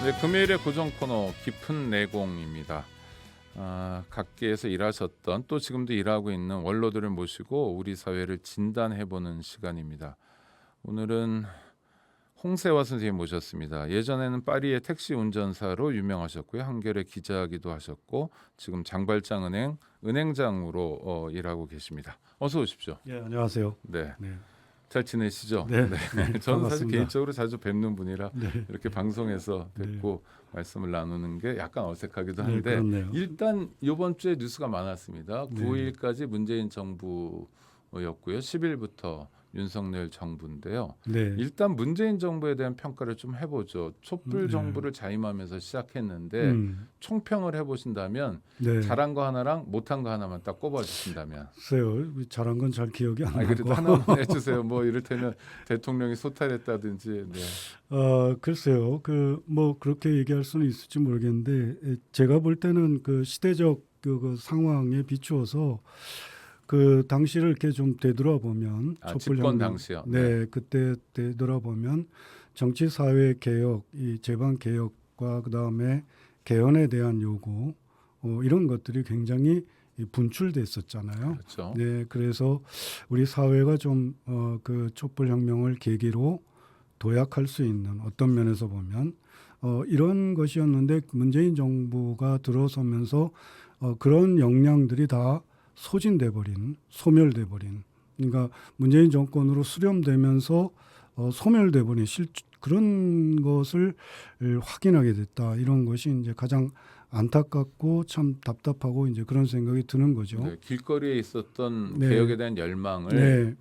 네, 금요일의 고정 코너 깊은 내공입니다. 각계에서 일하셨던 또 지금도 일하고 있는 원로들을 모시고 우리 사회를 진단해보는 시간입니다. 오늘은 홍세화 선생님 모셨습니다. 예전에는 파리의 택시 운전사로 유명하셨고요. 한겨레 기자기도 하셨고 지금 장발장 은행장으로 일하고 계십니다. 어서 오십시오. 예, 안녕하세요. 네. 네. 잘 지내시죠? 네. 저는 사실 반갑습니다. 개인적으로 자주 뵙는 분이라 네. 이렇게 방송에서 뵙고 말씀을 나누는 게 약간 어색하기도 네, 한데 그렇네요. 일단 이번 주에 뉴스가 많았습니다. 네. 9일까지 문재인 정부였고요. 10일부터 윤석열 정부인데요. 네. 일단 문재인 정부에 대한 평가를 좀 해보죠. 촛불 네. 정부를 자임하면서 시작했는데 총평을 해보신다면 네. 잘한 거 하나랑 못한 거 하나만 딱 꼽아주신다면. 글쎄요. 잘한 건 잘 기억이 안 나고. 그래도 하나만 해주세요. 뭐 이를테면 대통령이 소탈했다든지. 네. 글쎄요. 뭐 그렇게 얘기할 수는 있을지 모르겠는데 제가 볼 때는 그 시대적 그 상황에 비추어서 그 당시를 이렇게 좀 되돌아보면 집권 당시요. 네, 그때 되돌아보면 정치 사회 개혁, 이 제방 개혁과 그 다음에 개헌에 대한 요구 이런 것들이 굉장히 분출됐었잖아요. 그렇죠. 네, 그래서 우리 사회가 좀 그 촛불 혁명을 계기로 도약할 수 있는 어떤 면에서 보면 이런 것이었는데 문재인 정부가 들어서면서 그런 역량들이 다 소진돼 버린, 소멸돼 버린. 그러니까 문재인 정권으로 수렴되면서 소멸돼 버린 그런 것을 확인하게 됐다. 이런 것이 이제 가장 안타깝고 참 답답하고 이제 그런 생각이 드는 거죠. 네, 길거리에 있었던 네. 개혁에 대한 열망을 네.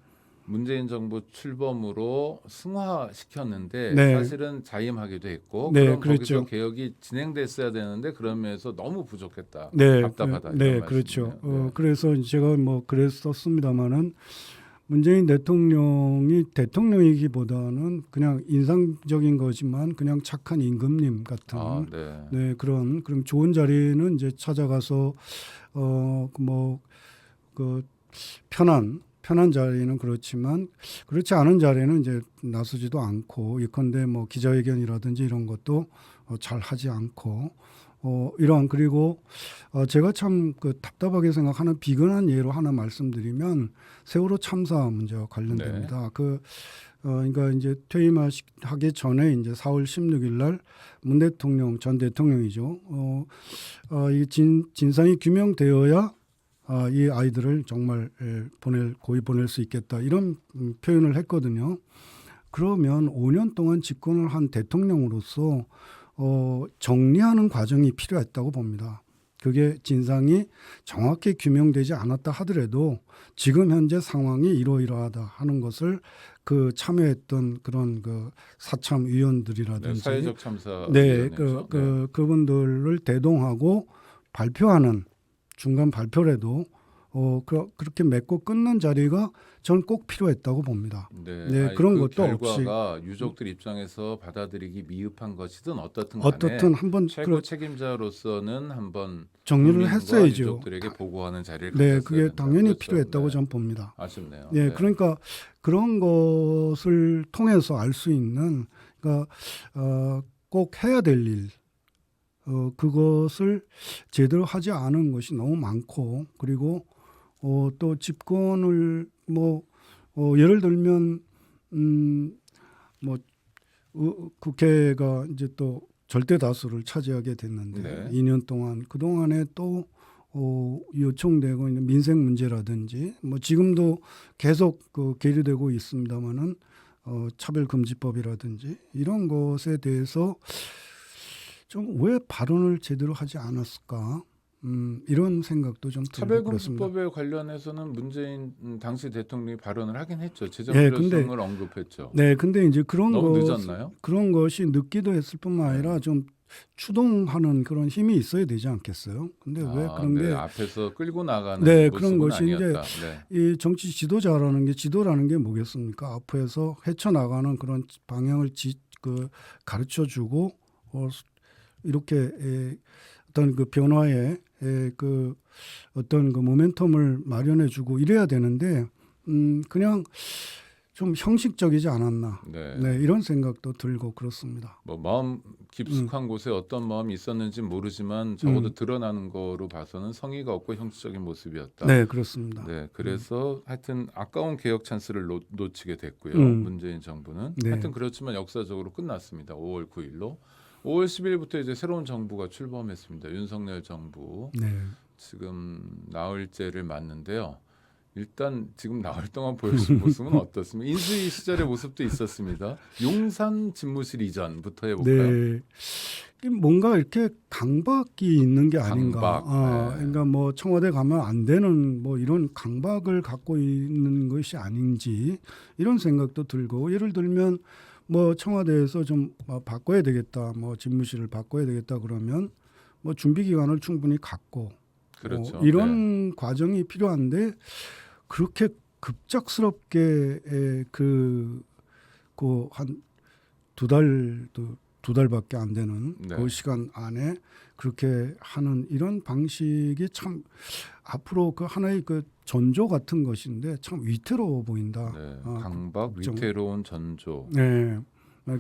문재인 정부 출범으로 승화시켰는데 네. 사실은 자임하기도 했고 네, 그럼 그렇죠. 거기서 개혁이 진행됐어야 되는데 그런 면에서 너무 부족했다. 네, 답답하다. 네, 이런 그렇죠. 말씀이네요. 네. 그래서 제가 뭐 그랬었습니다만은 문재인 대통령이 대통령이기보다는 그냥 인상적인 거지만 그냥 착한 임금님 같은 네. 네, 그럼 좋은 자리는 이제 찾아가서 편한 자리는 그렇지만 그렇지 않은 자리는 이제 나서지도 않고 예컨대 뭐 기자회견이라든지 이런 것도 잘 하지 않고 이러한 그리고 제가 참 그 답답하게 생각하는 비근한 예로 하나 말씀드리면 세월호 참사 문제와 관련됩니다. 네. 그러니까 이제 퇴임하기 전에 이제 4월 16일 날 문 대통령 전 대통령이죠. 이 진상이 규명되어야 이 아이들을 정말 고이 보낼 수 있겠다 이런 표현을 했거든요. 그러면 5년 동안 집권을 한 대통령으로서 정리하는 과정이 필요했다고 봅니다. 그게 진상이 정확히 규명되지 않았다 하더라도 지금 현재 상황이 이러이러하다 하는 것을 그 참여했던 그런 그 사참 위원들이라든지 사회적 참사 네, 위원회죠. 그분들을 대동하고 발표하는 중간 발표라도 그렇게 맺고 끊는 자리가 저는 꼭 필요했다고 봅니다. 네, 그런 그 것도 결과가 유족들 입장에서 받아들이기 미흡한 것이든 어떻든 한번 최고 책임자로서는 한번 정리를 국민과 했어야죠. 유족들에게 보고하는 자리를 네, 가졌어야 그게 된다. 당연히 그렇죠. 필요했다고 네. 저는 봅니다. 아쉽네요. 네, 그러니까 그런 것을 통해서 알 수 있는 그러니까 꼭 해야 될 일, 그것을 제대로 하지 않은 것이 너무 많고 그리고 또 집권을 예를 들면 국회가 이제 또 절대 다수를 차지하게 됐는데 네. 2년 동안 그 동안에 또 요청되고 있는 민생 문제라든지 지금도 계속 계류되고 있습니다만은 차별금지법이라든지 이런 것에 대해서 좀 왜 발언을 제대로 하지 않았을까? 이런 생각도 좀 들고 그렇습니다. 차별금지법에 관련해서는 문재인 당시 대통령이 발언을 하긴 했죠. 재정 네, 필요성을 언급했죠. 네, 근데 이제 너무 늦었나요? 그런 것이 늦기도 했을 뿐만 아니라 좀 추동하는 그런 힘이 있어야 되지 않겠어요? 근데 왜 그런 게 앞에서 끌고 나가는 네, 모습은 그런 것이 아니었다. 이 정치 지도라는 게 뭐겠습니까? 앞에서 헤쳐나가는 그런 방향을 가르쳐주고 이렇게 어떤 그 변화에 그 어떤 그 모멘텀을 마련해주고 이래야 되는데 그냥 좀 형식적이지 않았나. 네. 네, 이런 생각도 들고 그렇습니다. 뭐 마음 깊숙한 곳에 어떤 마음이 있었는지 모르지만 적어도 드러나는 거로 봐서는 성의가 없고 형식적인 모습이었다. 네, 그렇습니다. 네, 그래서 하여튼 아까운 개혁 찬스를 놓치게 됐고요. 문재인 정부는 네. 하여튼 그렇지만 역사적으로 끝났습니다. 5월 9일로 5월 10일부터 이제 새로운 정부가 출범했습니다. 윤석열 정부 네. 지금 나흘째를 맞는데요. 일단 지금 나흘 동안 보여준 모습은 어떻습니까? 인수위 시절의 모습도 있었습니다. 용산 집무실 이전부터 해볼까요? 네. 뭔가 이렇게 강박이 있는 게 아닌가. 강박, 네. 그러니까 뭐 청와대 가면 안 되는 뭐 이런 강박을 갖고 있는 것이 아닌지 이런 생각도 들고, 예를 들면 뭐 청와대에서 좀 바꿔야 되겠다, 뭐 집무실을 바꿔야 되겠다 그러면 뭐 준비 기간을 충분히 갖고 그렇죠. 이런 과정이 필요한데 그렇게 급작스럽게 한 두 달밖에 안 되는 네. 그 시간 안에 그렇게 하는 이런 방식이 참 앞으로 그 하나의 그 전조 같은 것인데 참 위태로워 보인다. 네. 강박, 위태로운 전조. 네.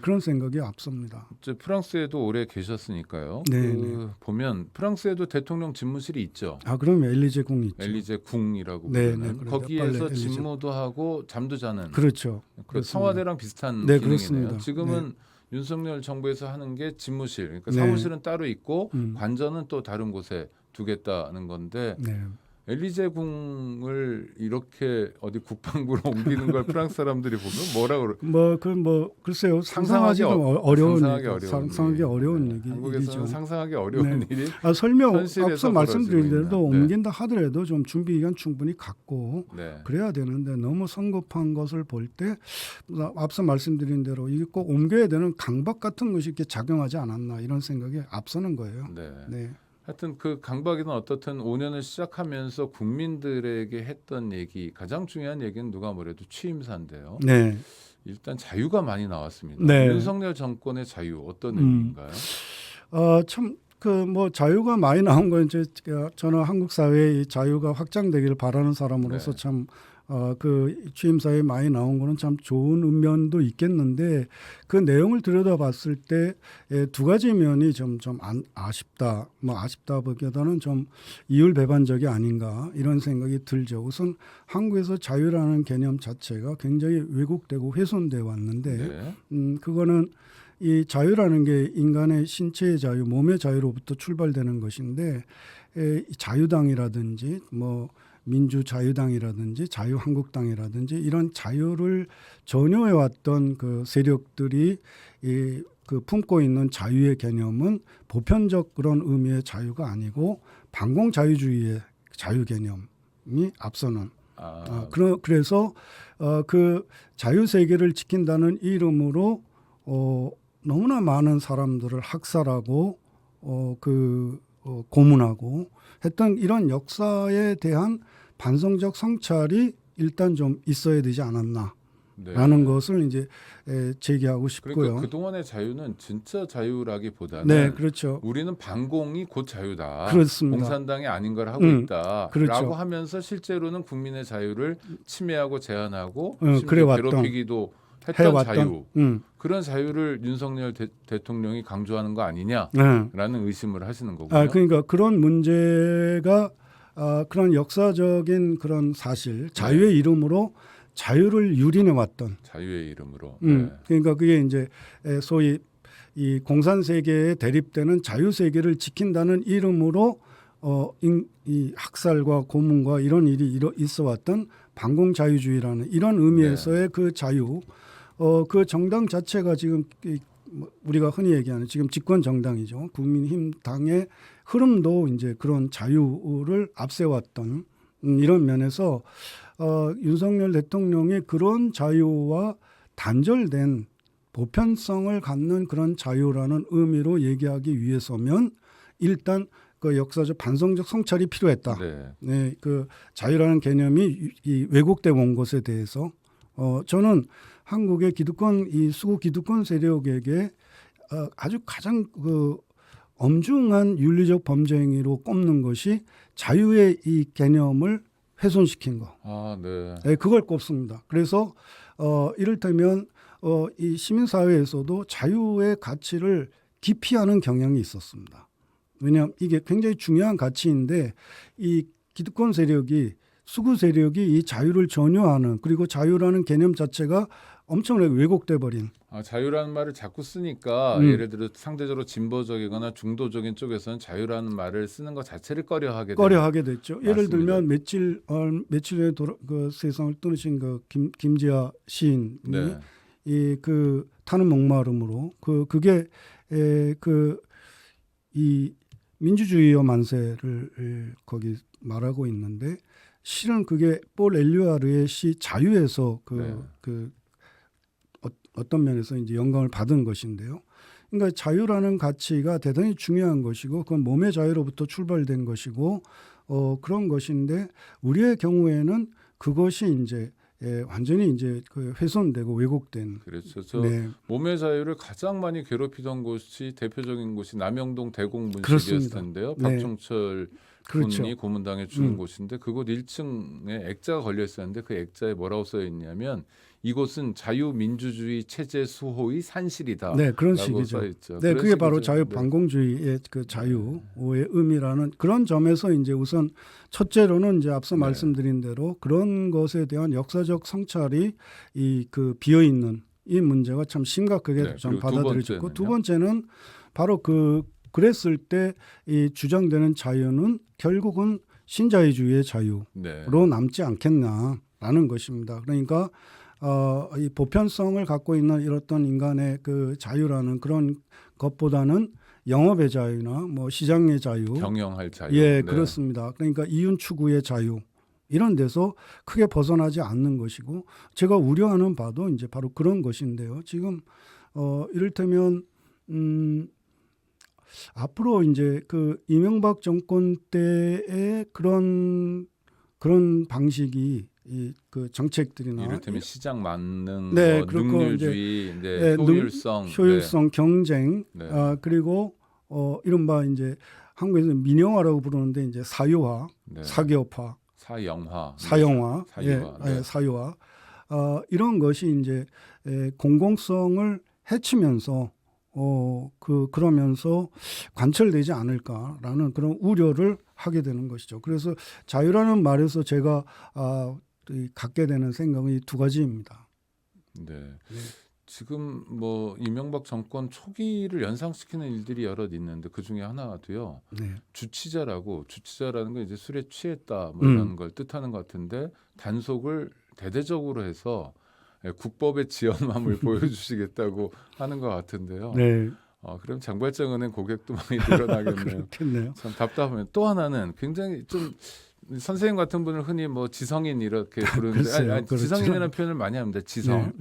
그런 생각이 앞섭니다. 이제 프랑스에도 오래 계셨으니까요. 네, 보면 프랑스에도 대통령 집무실이 있죠. 그럼 엘리제 궁 있죠. 엘리제 궁이라고 네, 부르는 네, 거기에서 엘리제. 집무도 하고 잠도 자는. 그렇죠. 그 청와대랑 비슷한 네, 기능이네요. 그렇습니다. 지금은 윤석열 정부에서 하는 게 집무실, 그러니까 네. 사무실은 따로 있고 음. 관저는 또 다른 곳에 두겠다는 건데 네. 엘리제 궁을 이렇게 어디 국방부로 옮기는 걸 프랑스 사람들이 보면 뭐라 그러? 글쎄요. 상상하기 상상하기 어려운 상상하기 일이죠. 어려운 상상하기 일. 어려운 네. 일이죠. 한국에서는 상상하기 어려운 네. 일이 설명 현실에서 앞서 말씀드린 벌어지고 대로 있는. 옮긴다 하더라도 좀 준비 기간 충분히 갖고 네. 그래야 되는데 너무 성급한 것을 볼 때 앞서 말씀드린 대로 이게 꼭 옮겨야 되는 강박 같은 것이 이렇게 작용하지 않았나 이런 생각이 앞서는 거예요. 네. 네. 하여튼 그 강박이든 어떻든 5년을 시작하면서 국민들에게 했던 얘기, 가장 중요한 얘기는 누가 뭐래도 취임사인데요. 네. 일단 자유가 많이 나왔습니다. 네. 윤석열 정권의 자유 어떤 의미인가요? 참 그 뭐 자유가 많이 나온 건 이제 저는 한국 사회의 자유가 확장되기를 바라는 사람으로서 네. 참 그 취임사에 많이 나온 거는 참 좋은 면도 있겠는데 그 내용을 들여다봤을 때 두 가지 면이 좀 아쉽다. 뭐 아쉽다 보기보다는 좀 이율배반적이 아닌가 이런 생각이 들죠. 우선 한국에서 자유라는 개념 자체가 굉장히 왜곡되고 훼손돼 왔는데 네. 그거는 이 자유라는 게 인간의 신체의 자유, 몸의 자유로부터 출발되는 것인데 자유당이라든지 뭐 민주자유당이라든지 자유한국당이라든지 이런 자유를 전혀해왔던 그 세력들이 그 품고 있는 자유의 개념은 보편적 그런 의미의 자유가 아니고 반공자유주의의 자유 개념이 앞서는 그래서 그 자유 세계를 지킨다는 이름으로 너무나 많은 사람들을 학살하고 고문하고 했던 이런 역사에 대한 반성적 성찰이 일단 좀 있어야 되지 않았나라는 것을 이제 제기하고 싶고요. 그러니까 그동안의 자유는 진짜 자유라기보다는 네, 그렇죠. 우리는 반공이 곧 자유다. 그렇습니다. 공산당이 아닌 걸 하고 있다. 그렇죠. 라고 하면서 실제로는 국민의 자유를 침해하고 제한하고 그래왔던, 괴롭히기도 했던 해왔던, 자유. 그런 자유를 윤석열 대통령이 강조하는 거 아니냐라는 의심을 하시는 거고요. 그러니까 그런 문제가 그런 역사적인 그런 사실, 자유의 이름으로 자유를 유린해 왔던 자유의 이름으로. 그러니까 그게 이제 소위 이 공산 세계에 대립되는 자유 세계를 지킨다는 이름으로 이 학살과 고문과 이런 일이 있어 왔던 반공 자유주의라는 이런 의미에서의 그 자유, 그 정당 자체가 지금 우리가 흔히 얘기하는 지금 집권 정당이죠. 국민힘 당의 흐름도 이제 그런 자유를 앞세웠던 이런 면에서 윤석열 대통령의 그런 자유와 단절된 보편성을 갖는 그런 자유라는 의미로 얘기하기 위해서면 일단 그 역사적 반성적 성찰이 필요했다. 네, 그 자유라는 개념이 이 왜곡되어 온 것에 대해서 저는 한국의 기득권 이 수구 기득권 세력에게 아주 가장 그 엄중한 윤리적 범죄 행위로 꼽는 것이 자유의 이 개념을 훼손시킨 거. 네. 네, 그걸 꼽습니다. 그래서 이를테면 이 시민사회에서도 자유의 가치를 기피하는 경향이 있었습니다. 왜냐하면 이게 굉장히 중요한 가치인데 이 기득권 세력이 수구 세력이 이 자유를 전유하는 그리고 자유라는 개념 자체가 엄청나게 왜곡돼 버린 자유라는 말을 자꾸 쓰니까 예를 들어 상대적으로 진보적이거나 중도적인 쪽에서는 자유라는 말을 쓰는 것 자체를 꺼려하게 됐죠. 예를 맞습니다. 들면 며칠 전에 그 세상을 떠나신 그 김지아 시인이 네. 그 타는 목마름으로 그게 이 민주주의여 만세를 거기 말하고 있는데 실은 그게 폴 엘리와르의 시 자유에서 어떤 면에서 이제 영감을 받은 것인데요. 그러니까 자유라는 가치가 대단히 중요한 것이고 그건 몸의 자유로부터 출발된 것이고 그런 것인데 우리의 경우에는 그것이 이제 완전히 이제 훼손되고 왜곡된. 그렇죠. 네. 몸의 자유를 가장 많이 괴롭히던 곳이 대표적인 곳이 남영동 대공분식이었을 그렇습니다. 텐데요. 네. 박종철 그렇죠. 군이 고문당해 죽은 곳인데 그곳 1층에 액자가 걸려 있었는데 그 액자에 뭐라고 써 있냐면 이곳은 자유민주주의 체제 수호의 산실이다. 네, 그런 라고 식이죠. 써 있죠. 네, 그런 그게 바로 식이죠. 자유반공주의의 그 자유의 의미라는 그런 점에서 이제 우선 첫째로는 이제 앞서 말씀드린 대로 그런 것에 대한 역사적 성찰이 그 비어 있는 이 문제가 참 심각하게 좀 받아들여졌고 두 번째는 바로 그랬을 때 이 주장되는 자유는 결국은 신자유주의의 자유로 남지 않겠나라는 것입니다. 그러니까 이 보편성을 갖고 있는 이런 인간의 그 자유라는 그런 것보다는 영업의 자유나 뭐 시장의 자유, 경영할 자유, 예, 그렇습니다. 그러니까 이윤 추구의 자유 이런 데서 크게 벗어나지 않는 것이고 제가 우려하는 바도 이제 바로 그런 것인데요. 지금 이를테면 앞으로 이제 그 이명박 정권 때의 그런 방식이 그 정책들이나 이를테면 시장 만능, 능률주의, 효율성, 경쟁, 그리고 이른바 이제 한국에서 민영화라고 부르는데 이제 사유화, 사기업화, 사영화, 사유화, 이런 것이 이제 공공성을 해치면서 그러면서 관철되지 않을까라는 그런 우려를 하게 되는 것이죠. 그래서 자유라는 말에서 제가 갖게 되는 생각은 이 두 가지입니다. 네. 지금 뭐 이명박 정권 초기를 연상시키는 일들이 여럿 있는데 그 중에 하나도요. 주치자라는 건 이제 술에 취했다 뭐 이런 걸 뜻하는 것 같은데 단속을 대대적으로 해서 국법의 지연함을 보여주시겠다고 하는 것 같은데요. 그럼 장발장은행 고객도 많이 늘어나겠네요. 그렇겠네요. 참 답답하면 또 하나는 굉장히 좀 선생님 같은 분을 흔히 뭐 지성인 이렇게 부르는데 지성인이라는 표현을 많이 합니다. 지성.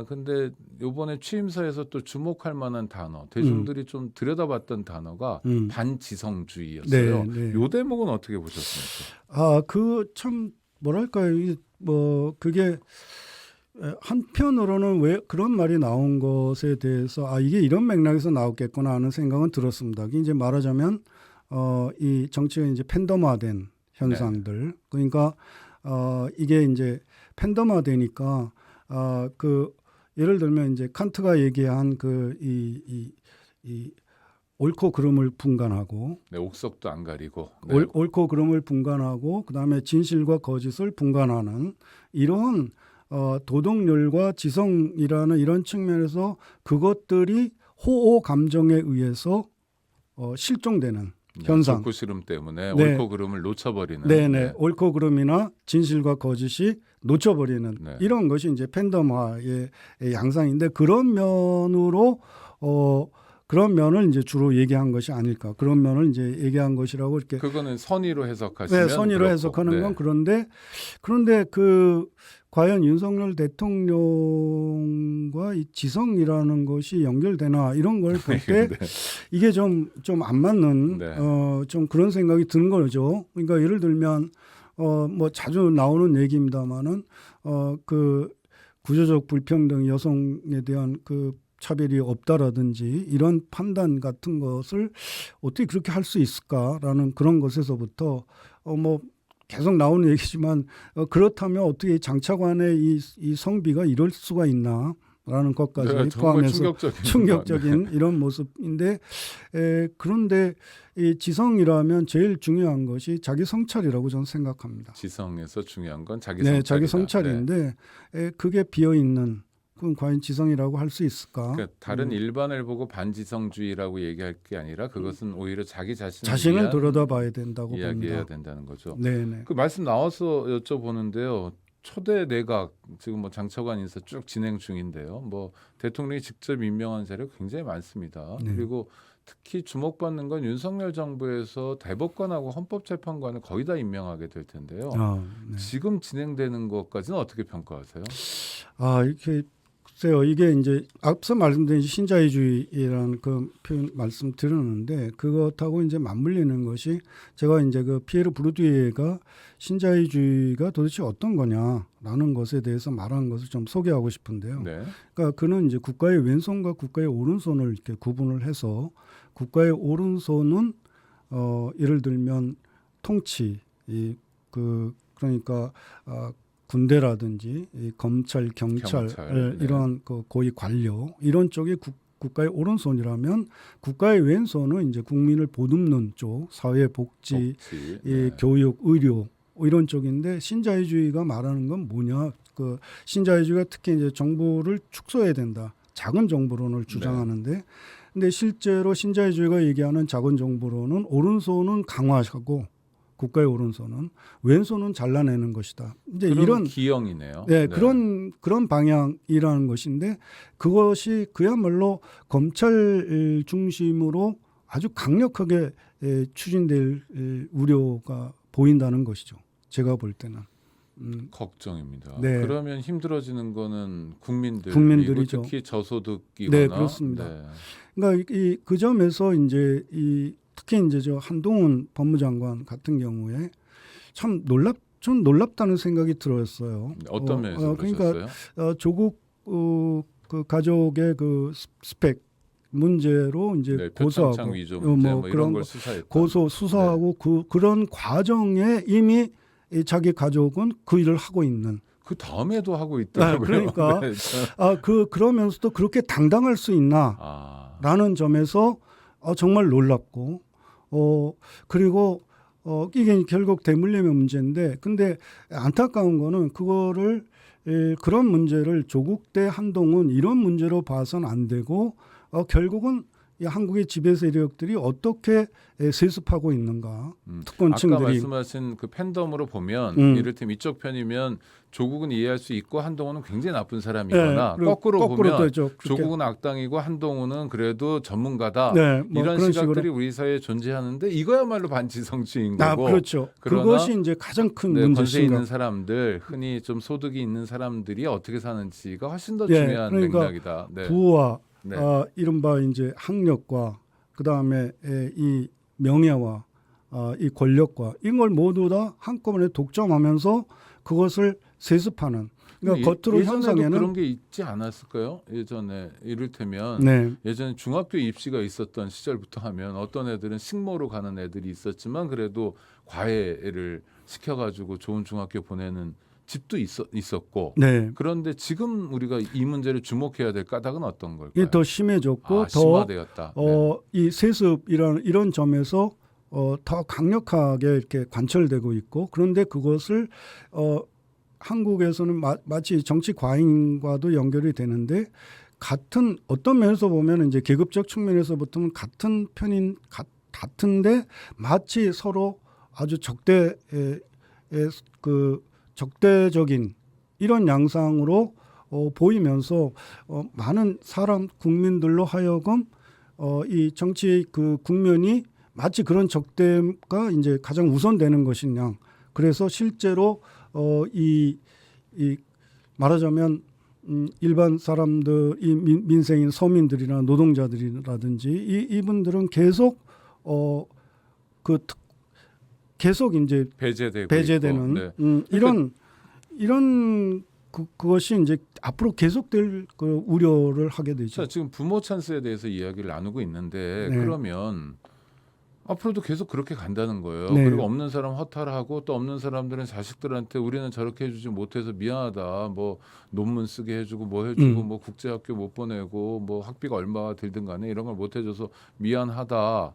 근데 이번에 취임사에서 또 주목할 만한 단어, 대중들이 좀 들여다봤던 단어가 반지성주의였어요. 이 대목은 어떻게 보셨습니까? 그 참 뭐랄까요, 그게 한편으로는 왜 그런 말이 나온 것에 대해서 이게 이런 맥락에서 나왔겠구나 하는 생각은 들었습니다. 이제 말하자면 이 정치가 이제 팬덤화된 현상들, 그러니까 이게 이제 팬덤화되니까 예를 들면 이제 칸트가 얘기한 이 옳고 그름을 분간하고, 옥석도 안 가리고, 옳고 그름을 분간하고, 그다음에 진실과 거짓을 분간하는 이런 도덕률과 지성이라는 이런 측면에서 그것들이 호호 감정에 의해서 실종되는 현상. 좋고 싫음 때문에 옳고 그름을 놓쳐버리는. 옳고 그름이나 진실과 거짓이 놓쳐버리는 이런 것이 이제 팬덤화의 양상인데 그런 면으로 그런 면을 이제 주로 얘기한 것이 아닐까. 그런 면을 이제 얘기한 것이라고 이렇게. 그거는 선의로 해석하시면. 선의로 해석하는 건 그런데 과연 윤석열 대통령과 이 지성이라는 것이 연결되나 이런 걸 볼 때 이게 좀 안 맞는 좀 그런 생각이 드는 거죠. 그러니까 예를 들면 뭐 자주 나오는 얘기입니다만은 그 구조적 불평등 여성에 대한 그 차별이 없다라든지 이런 판단 같은 것을 어떻게 그렇게 할 수 있을까라는 그런 것에서부터 뭐 계속 나오는 얘기지만 그렇다면 어떻게 장차관의 이 성비가 이럴 수가 있나라는 것까지 네, 정말 포함해서 충격적인 이런 모습인데 그런데 이 지성이라면 제일 중요한 것이 자기 성찰이라고 저는 생각합니다. 지성에서 중요한 건 자기 네, 성찰이다. 자기 성찰인데 그게 비어 있는 그건 과연 지성이라고 할 수 있을까? 그러니까 다른 일반을 보고 반지성주의라고 얘기할 게 아니라 그것은 오히려 자기 자신을 들여다봐야 된다고 이야기해야 봅니다. 된다는 거죠. 네. 그 말씀 나와서 여쭤보는데요. 초대 내각 지금 뭐 장차관 인사 쭉 진행 중인데요. 뭐 대통령이 직접 임명한 자료 굉장히 많습니다. 네. 그리고 특히 주목받는 건 윤석열 정부에서 대법관하고 헌법재판관을 거의 다 임명하게 될 텐데요. 네. 지금 진행되는 것까지는 어떻게 평가하세요? 이렇게 글쎄요. 이게 이제 앞서 말씀드린 신자유주의라는 그 표현 말씀 드렸는데 그것하고 이제 맞물리는 것이 제가 이제 그 피에르 부르디에가 신자유주의가 도대체 어떤 거냐라는 것에 대해서 말한 것을 좀 소개하고 싶은데요. 네. 그러니까 그는 이제 국가의 왼손과 국가의 오른손을 이렇게 구분을 해서 국가의 오른손은 예를 들면 통치 그러니까 군대라든지 이 검찰, 경찰 네. 이러한 그 고위 관료 이런 쪽이 국가의 오른손이라면 국가의 왼손은 이제 국민을 보듬는 쪽, 사회 복지, 네. 교육, 의료 이런 쪽인데 신자유주의가 말하는 건 뭐냐? 그 신자유주의가 특히 이제 정부를 축소해야 된다. 작은 정부론을 주장하는데, 근데 실제로 신자유주의가 얘기하는 작은 정부론은 오른손은 강화하고 국가의 오른손은 왼손은 잘라내는 것이다. 이제 이런 기형이네요. 네, 그런 방향이라는 것인데 그것이 그야말로 검찰 중심으로 아주 강력하게 추진될 우려가 보인다는 것이죠. 제가 볼 때는. 걱정입니다. 네. 그러면 힘들어지는 거는 국민들이죠. 특히 저소득이거나. 네, 그렇습니다. 네. 그러니까 그 점에서 이제 특히 이제 저 한동훈 법무장관 같은 경우에 참 좀 놀랍다는 생각이 들었어요. 어떤 면에서 그러셨어요? 그러니까 조국 그 가족의 그 스펙 문제로 이제 고소하고 위조 문제 뭐 이런 걸 수사했다. 수사하고 그런 과정에 이미 자기 가족은 그 일을 하고 있는. 그 다음에도 하고 있더라고요. 그러니까 그러면서도 그렇게 당당할 수 있나라는 점에서 정말 놀랍고 그리고 이게 결국 대물림의 문제인데 근데 안타까운 거는 그거를 그런 문제를 조국 때 한동훈 이런 문제로 봐서는 안 되고 결국은 이 한국의 지배 세력들이 어떻게 세습하고 있는가 특권층들이 아까 말씀하신 그 팬덤으로 보면 이를테면 이쪽 편이면 조국은 이해할 수 있고 한동훈은 굉장히 나쁜 사람이거나 거꾸로 보면 되죠. 조국은 악당이고 한동훈은 그래도 전문가다 뭐 이런 그런 시각들이 식으로. 우리 사회에 존재하는데 이거야말로 반지성주의인 거고 그렇죠. 그것이 이제 가장 큰 건세 문제인 있는 사람들 흔히 좀 소득이 있는 사람들이 어떻게 사는지가 훨씬 더 예, 중요한 그러니까 맥락이다. 네. 부와 네. 이른바 이제 학력과 그다음에 이 명예와 이 권력과 이걸 모두 다 한꺼번에 독점하면서 그것을 세습하는 그러니까 겉으로 예전에도 현상에는 그런 게 있지 않았을까요? 예전에 이를테면 네. 예전에 중학교 입시가 있었던 시절부터 하면 어떤 애들은 식모로 가는 애들이 있었지만 그래도 과외를 시켜가지고 좋은 중학교 보내는 집도 있었고 네. 그런데 지금 우리가 이 문제를 주목해야 될 까닭은 어떤 걸까요? 이게 더 심해졌고 더 심화되었다. 이 세습이런 점에서 더 강력하게 이렇게 관철되고 있고 그런데 그것을 한국에서는 마치 정치 과잉과도 연결이 되는데 같은 어떤 면에서 보면 이제 계급적 측면에서부터는 같은 편인 같은데 마치 서로 아주 적대적인 이런 양상으로 보이면서 많은 사람 국민들로 하여금 이 정치 그 국면이 마치 그런 적대가 이제 가장 우선되는 것이냐. 그래서 실제로 이 말하자면 일반 사람들, 이 민생인 서민들이나 노동자들이라든지 이분들은 계속 계속 이제 배제되는 이런 그것이 이제 앞으로 계속될 그 우려를 하게 되죠. 자, 지금 부모 찬스에 대해서 이야기를 나누고 있는데 네. 그러면 앞으로도 계속 그렇게 간다는 거예요. 네. 그리고 없는 사람 허탈하고 또 없는 사람들은 자식들한테 우리는 저렇게 해주지 못해서 미안하다. 뭐 논문 쓰게 해주고 뭐 해주고 뭐 국제학교 못 보내고 뭐 학비가 얼마가 들든 간에 이런 걸 못 해줘서 미안하다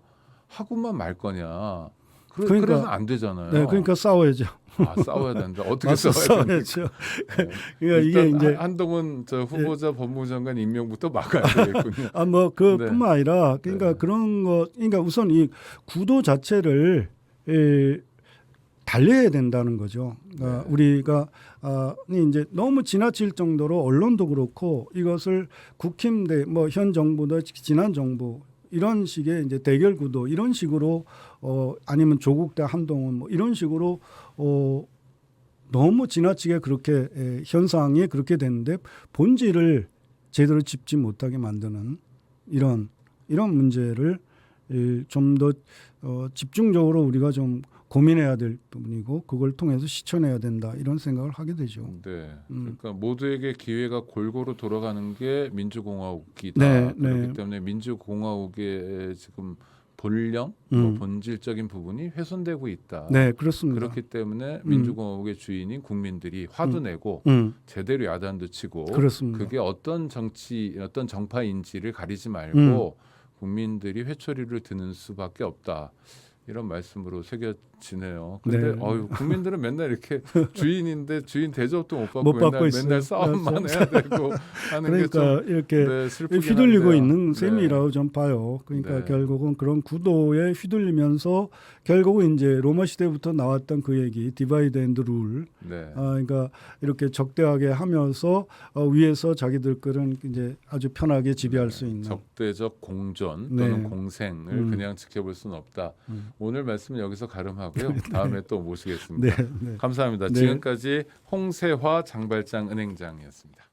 하고만 말 거냐. 그러니까- 그래서 안 되잖아요. 네, 그러니까 싸워야죠. 싸워야 된다. 어떻게 맞서 싸워야 됩니까? 싸워야죠. 네. 그러니까 이게 일단 이제 한동훈 저 후보자 법무부 장관 임명부터 막아야 되겠군요. 뭐 그뿐만 아니라 그러니까 네. 그런 거 그러니까 우선 이 구도 자체를 달려야 된다는 거죠. 네. 우리가 이제 너무 지나칠 정도로 언론도 그렇고 이것을 국힘대 뭐 현 정부도 지난 정부 이런 식의 이제 대결 구도 이런 식으로 아니면 조국 대 한동훈 뭐 이런 식으로 너무 지나치게 그렇게 현상이 그렇게 되는데 본질을 제대로 짚지 못하게 만드는 이런 문제를 좀 더 집중적으로 우리가 좀 고민해야 될 부분이고 그걸 통해서 실천해야 된다 이런 생각을 하게 되죠. 네, 그러니까 모두에게 기회가 골고루 돌아가는 게 민주공화국이다. 네, 그렇기 네. 때문에 민주공화국의 지금 본령, 본질적인 부분이 훼손되고 있다. 네, 그렇습니다. 그렇기 때문에 민주공화국의 주인인 국민들이 화도 내고 제대로 야단도 치고 그렇습니다. 그게 어떤 정치, 어떤 정파인지를 가리지 말고 국민들이 회초리를 드는 수밖에 없다. 이런 말씀으로 새겨지네요. 근데 네. 국민들은 맨날 이렇게 주인인데 주인 대접도 못 받고, 못 받고 있어요. 맨날 싸움만 해야 되고 하는 게 좀 그러니까 이렇게 슬프긴 휘둘리고 한데요. 있는 네. 셈이라고 좀 봐요. 그러니까 네. 결국은 그런 구도에 휘둘리면서 결국은 이제 로마 시대부터 나왔던 그 얘기 디바이드 앤드 룰. 네. 그러니까 이렇게 적대하게 하면서 위에서 자기들 거는 이제 아주 편하게 지배할 수 있는. 적대적 공존 네. 또는 공생을 그냥 지켜볼 수는 없다. 오늘 말씀은 여기서 가름하고요. 다음에 또 모시겠습니다. 네, 네. 감사합니다. 네. 지금까지 홍세화 장발장 은행장이었습니다.